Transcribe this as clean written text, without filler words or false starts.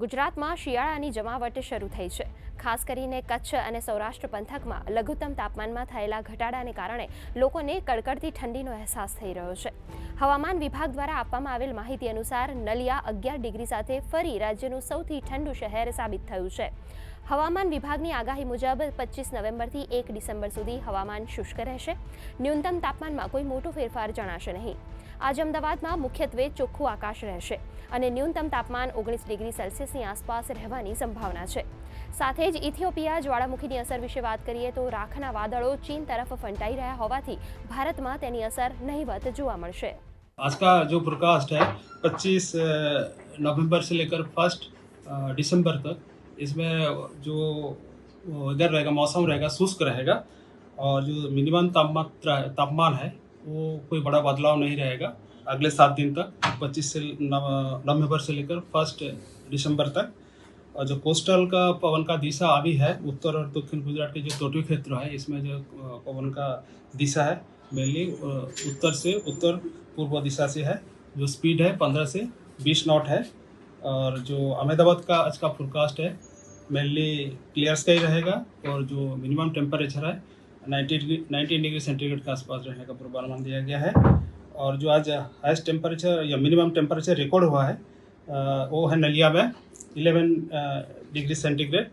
ગુજરાતમાં શિયાળાની જમાવટ શરૂ થઈ છે। ખાસ કરીને કચ્છ અને સૌરાષ્ટ્ર પંથકમાં લઘુત્તમ તાપમાનમાં થયેલા ઘટાડાને કારણે લોકોને કડકડતી ઠંડીનો અહેસાસ થઈ રહ્યો છે। હવામાન વિભાગ દ્વારા આપવામાં આવેલ માહિતી અનુસાર નલિયા 11 ડિગ્રી સાથે ફરી રાજ્યનું સૌથી ઠંડુ શહેર સાબિત થયું છે। હવામાન વિભાગની આગાહી મુજબ 25 નવેમ્બરથી 1 ડિસેમ્બર સુધી હવામાન શુષ્ક રહેશે। ન્યૂનતમ તાપમાનમાં કોઈ મોટો ફેરફાર જણાશે નહીં। आज अमदावादમાં મુખ્યત્વે ચોખ્ખું આકાશ રહેશે અને ન્યૂનતમ તાપમાન 19 ડિગ્રી સેલ્સિયસની આસપાસ રહેવાની સંભાવના છે। સાથે જ ઇથિયોપિયા જ્વાળામુખીની અસર વિશે વાત કરીએ તો રાખના વાદળો ચીન તરફ ફંટાઈ રહ્યા હોવાથી ભારતમાં તેની અસર નહીવત જોવા મળશે। आज का जो फोरकास्ट है 25 नवंबर से लेकर 1 दिसंबर तक इसमें जो वेदर रहेगा, मौसम रहेगा, शुष्क रहेगा और जो मिनिमम तापमान है वो कोई बड़ा बदलाव नहीं रहेगा अगले 7 दिन तक, 25 से नवंबर से लेकर 1 दिसंबर तक। और जो कोस्टल का पवन का दिशा अभी है उत्तर और दक्षिण गुजरात के जो तटीय क्षेत्र है इसमें जो पवन का दिशा है मेनली उत्तर से उत्तर पूर्व दिशा से है। जो स्पीड है 15 से 20 नॉट है। और जो अहमदाबाद का आज का फोरकास्ट है मेनली क्लियर स्काई रहेगा और जो मिनिमम टेम्परेचर है 19 डिग्री सेंटीग्रेड के आसपास रहने का पूर्वानुमान दिया गया है। और जो आज हाईएस्ट टेम्परेचर या मिनिमम टेम्परेचर रिकॉर्ड हुआ है वो है नलिया में 11 डिग्री सेंटीग्रेड